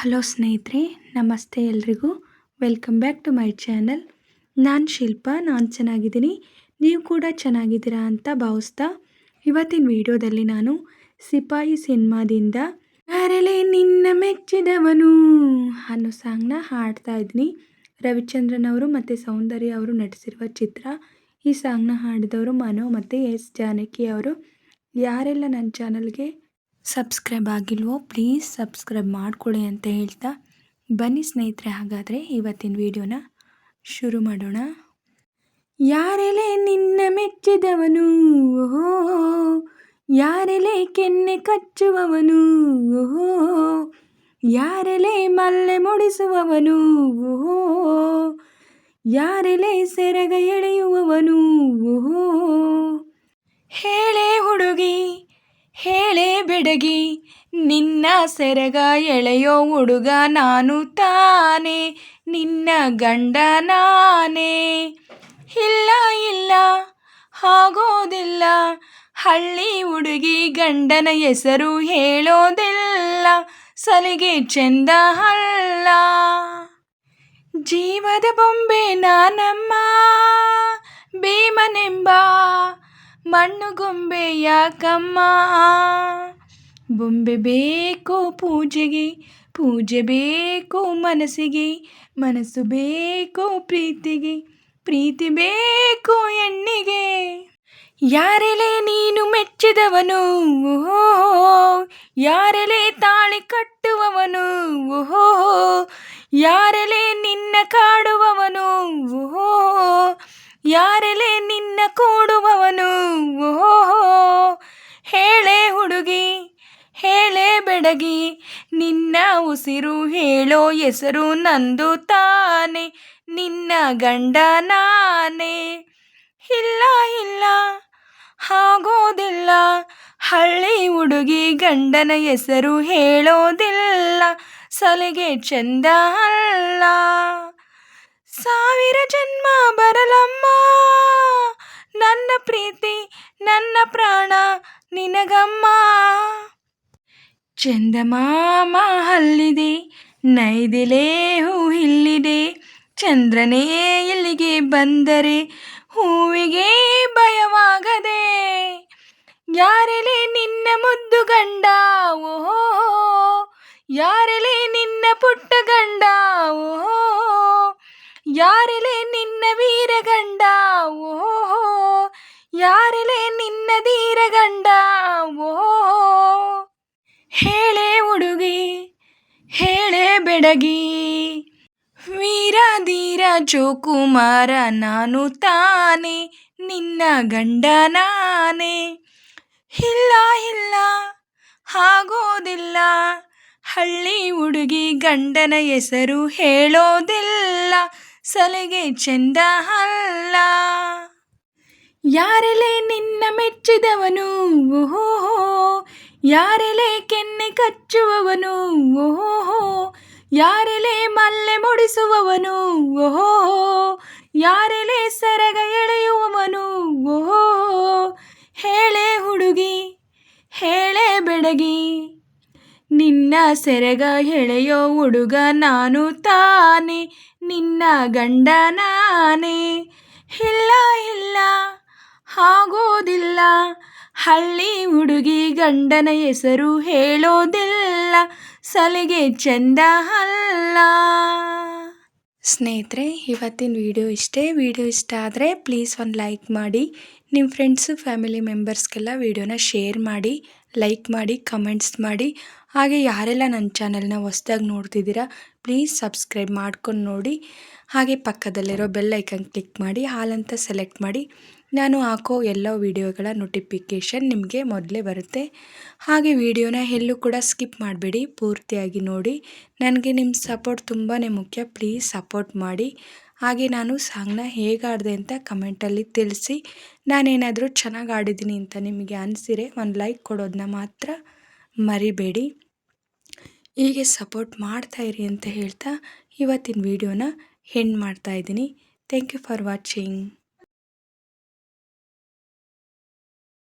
Hello ಸ್ನೇಹಿತರೆ, ನಮಸ್ತೆ ಎಲ್ರಿಗೂ. Welcome back to my channel. ನಾನು ಶಿಲ್ಪಾ. ನಾನು ಚೆನ್ನಾಗಿದ್ದೀನಿ, ನೀವು ಕೂಡ ಚೆನ್ನಾಗಿದ್ದೀರಾ ಅಂತ ಭಾವಿಸ್ತಾ ಇವತ್ತಿನ ವಿಡಿಯೋದಲ್ಲಿ ನಾನು ಸಿಪಾಯಿ ಸಿನಿಮಾದಿಂದ ಯಾರೆಲೆ ನಿನ್ನ ಮೆಚ್ಚಿದವನು ಅನ್ನೋ ಸಾಂಗ್ನ ಹಾಡ್ತಾ ಇದ್ದೀನಿ. ರವಿಚಂದ್ರನ್ ಅವರು ಮತ್ತು ಸೌಂದರ್ಯ ಅವರು ನಟಿಸಿರುವ ಚಿತ್ರ. ಈ ಸಾಂಗ್ನ ಹಾಡಿದವರು ಮನೋ ಮತ್ತು ಎಸ್ ಜಾನಕಿ ಅವರು. ಯಾರೆಲ್ಲ ನನ್ನ ಚಾನಲ್ಗೆ ಸಬ್ಸ್ಕ್ರೈಬ್ ಆಗಿಲ್ವೋ ಪ್ಲೀಸ್ ಸಬ್ಸ್ಕ್ರೈಬ್ ಮಾಡ್ಕೊಳ್ಳಿ ಅಂತ ಹೇಳ್ತಾ ಬನ್ನಿ ಸ್ನೇಹಿತರೆ, ಹಾಗಾದರೆ ಇವತ್ತಿನ ವಿಡಿಯೋನ ಶುರು ಮಾಡೋಣ. ಯಾರೆಲೆ ನಿನ್ನ ಮೆಚ್ಚಿದವನು, ಓಹೋ ಯಾರೆಲೆ ಕೆನ್ನೆ ಕಚ್ಚುವವನು, ಓಹೋ ಯಾರೆಲೆ ಮಲ್ಲೆ ಮುಡಿಸುವವನು, ಓಹೋ ಯಾರೆಲೆ ಸೆರಗ ಎಳೆಯುವವನು, ಓಹೋ ಹೇಳೆ ಹುಡುಗಿ ಹೇಳೆ ಬೆಡಗಿ ನಿನ್ನ ಸೆರಗ ಎಳೆಯೋ ಹುಡುಗ ನಾನು ತಾನೆ, ನಿನ್ನ ಗಂಡ ನಾನೇ. ಇಲ್ಲ ಇಲ್ಲ ಆಗೋದಿಲ್ಲ, ಹಳ್ಳಿ ಹುಡುಗಿ ಗಂಡನ ಹೆಸರು ಹೇಳೋದಿಲ್ಲ, ಸಲಿಗೆ ಚೆಂದ ಅಲ್ಲ. ಜೀವದ ಬೊಂಬೆ ನಾನಮ್ಮ ಭೀಮನೆಂಬ ಮಣ್ಣುಗೊಂಬೆ ಯಾಕಮ್ಮ. ಬೊಂಬೆ ಬೇಕು ಪೂಜೆಗೆ, ಪೂಜೆ ಬೇಕು ಮನಸ್ಸಿಗೆ, ಮನಸ್ಸು ಬೇಕು ಪ್ರೀತಿಗೆ, ಪ್ರೀತಿ ಬೇಕು ಹೆಣ್ಣಿಗೆ. ಯಾರೆಲೆ ನೀನು ಮೆಚ್ಚಿದವನು, ಓಹೋ ಯಾರೆಲೆ ತಾಳಿ ಕಟ್ಟುವವನು, ಓಹೋ ಯಾರೆಲೆ ನಿನ್ನ ಕಾಡುವವನು, ಓಹೋ ಯಾರೆಲೆ ನಿನ್ನ ಕೂಡುವವನು, ಓಹೋ ಹೇಳೆ ಹುಡುಗಿ ಹೇಳೆ ಬೆಡಗಿ ನಿನ್ನ ಉಸಿರು ಹೇಳೋ ಹೆಸರು ನಂದು ತಾನೆ, ನಿನ್ನ ಗಂಡ ನಾನೇ. ಇಲ್ಲ ಇಲ್ಲ ಆಗೋದಿಲ್ಲ, ಹಳ್ಳಿ ಹುಡುಗಿ ಗಂಡನ ಹೆಸರು ಹೇಳೋದಿಲ್ಲ, ಸಲಿಗೆ ಚೆಂದ ಅಲ್ಲ. ಸಾವಿರ ಜನ್ಮ ಬರಲಮ್ಮ ನನ್ನ ಪ್ರೀತಿ ನನ್ನ ಪ್ರಾಣ ನಿನಗಮ್ಮ. ಚಂದಮಾಮ ಅಲ್ಲಿದೆ ನೈದಿಲೆ ಹೂ ಇಲ್ಲಿದೆ, ಚಂದ್ರನೇ ಇಲ್ಲಿಗೆ ಬಂದರೆ ಹೂವಿಗೆ ಭಯವಾಗದೆ. ಯಾರೆಲೆ ನಿನ್ನ ಮುದ್ದು ಗಂಡ, ಓಹೋ ಯಾರೆಲೆ ನಿನ್ನ ಪುಟ್ಟ ಗಂಡ, ಓಹೋ ಯಾರೆಲೆ ನಿನ್ನ ವೀರ ಗಂಡ, ಓಹೋ ಯಾರೆಲೆ ನಿನ್ನ ಧೀರ ಗಂಡ, ಓಹೋ ಹೇಳೆ ಹುಡುಗಿ ಹೇಳೆ ಬೆಡಗಿ ವೀರ ಧೀರ ಜೋಕುಮಾರ ನಾನು ತಾನೆ, ನಿನ್ನ ಗಂಡ ನಾನೇ. ಇಲ್ಲ ಇಲ್ಲ ಆಗೋದಿಲ್ಲ, ಹಳ್ಳಿ ಹುಡುಗಿ ಗಂಡನ ಹೆಸರು ಹೇಳೋದಿಲ್ಲ, ಸಲಿಗೆ ಚೆಂದ ಅಲ್ಲ. ಯಾರೆಲೆ ನಿನ್ನ ಮೆಚ್ಚಿದವನು, ಓಹೋ ಯಾರೆಲೆ ಕೆನ್ನೆ ಕಚ್ಚುವವನು, ಓಹೋ ಯಾರೆಲೆ ಮಲ್ಲೆ ಮುಡಿಸುವವನು, ಓಹೋ ಯಾರೆಲೆ ಸೆರಗ ಎಳೆಯುವವನು, ಓಹೋ ಹೇಳೆ ಹುಡುಗಿ ಹೇಳೆ ಬೆಡಗಿ ನಿನ್ನ ಸೆರಗ ಎಳೆಯೋ ಹುಡುಗ ನಾನು ತಾನೆ, ನಿನ್ನ ಗಂಡ ನಾನೇ. ಇಲ್ಲ ಇಲ್ಲ ಆಗೋದಿಲ್ಲ, ಹಳ್ಳಿ ಹುಡುಗಿ ಗಂಡನ ಹೆಸರು ಹೇಳೋದಿಲ್ಲ, ಸಲಿಗೆ ಚೆಂದ ಅಲ್ಲ. ಸ್ನೇಹಿತರೆ, ಇವತ್ತಿನ ವಿಡಿಯೋ ಇಷ್ಟೇ. ವಿಡಿಯೋ ಇಷ್ಟ ಆದರೆ ಪ್ಲೀಸ್ ಒಂದು ಲೈಕ್ ಮಾಡಿ, ನಿಮ್ಮ ಫ್ರೆಂಡ್ಸು ಫ್ಯಾಮಿಲಿ ಮೆಂಬರ್ಸ್ಗೆಲ್ಲ ವಿಡಿಯೋನ ಶೇರ್ ಮಾಡಿ, ಲೈಕ್ ಮಾಡಿ, ಕಮೆಂಟ್ಸ್ ಮಾಡಿ. ಹಾಗೆ ಯಾರೆಲ್ಲ ನನ್ನ ಚಾನಲ್ನ ಹೊಸ್ದಾಗಿ ನೋಡ್ತಿದ್ದೀರಾ ಪ್ಲೀಸ್ ಸಬ್ಸ್ಕ್ರೈಬ್ ಮಾಡ್ಕೊಂಡು ನೋಡಿ. ಹಾಗೆ ಪಕ್ಕದಲ್ಲಿರೋ ಬೆಲ್ ಐಕನ್ ಕ್ಲಿಕ್ ಮಾಡಿ ಆಲ್ ಅಂತ ಸೆಲೆಕ್ಟ್ ಮಾಡಿ, ನಾನು ಹಾಕೋ ಎಲ್ಲ ವಿಡಿಯೋಗಳ ನೋಟಿಫಿಕೇಷನ್ ನಿಮಗೆ ಮೊದಲೇ ಬರುತ್ತೆ. ಹಾಗೆ ವಿಡಿಯೋನ ಎಲ್ಲೂ ಕೂಡ ಸ್ಕಿಪ್ ಮಾಡಬೇಡಿ, ಪೂರ್ತಿಯಾಗಿ ನೋಡಿ. ನನಗೆ ನಿಮ್ಮ ಸಪೋರ್ಟ್ ತುಂಬಾ ಮುಖ್ಯ, ಪ್ಲೀಸ್ ಸಪೋರ್ಟ್ ಮಾಡಿ. ಹಾಗೆ ನಾನು ಸಾಂಗ್ನ ಹೇಗೆ ಆಡಿದೆ ಅಂತ ಕಮೆಂಟಲ್ಲಿ ತಿಳಿಸಿ. ನಾನೇನಾದರೂ ಚೆನ್ನಾಗಿ ಆಡಿದ್ದೀನಿ ಅಂತ ನಿಮಗೆ ಅನಿಸಿರೆ ಒಂದು ಲೈಕ್ ಕೊಡೋದನ್ನ ಮಾತ್ರ ಮರಿಬೇಡಿ. ಹೀಗೆ ಸಪೋರ್ಟ್ ಮಾಡ್ತಾಯಿರಿ ಅಂತ ಹೇಳ್ತಾ ಇವತ್ತಿನ ವಿಡಿಯೋನ ಎಂಡ್ ಮಾಡ್ತಾಯಿದ್ದೀನಿ. Thank you for watching.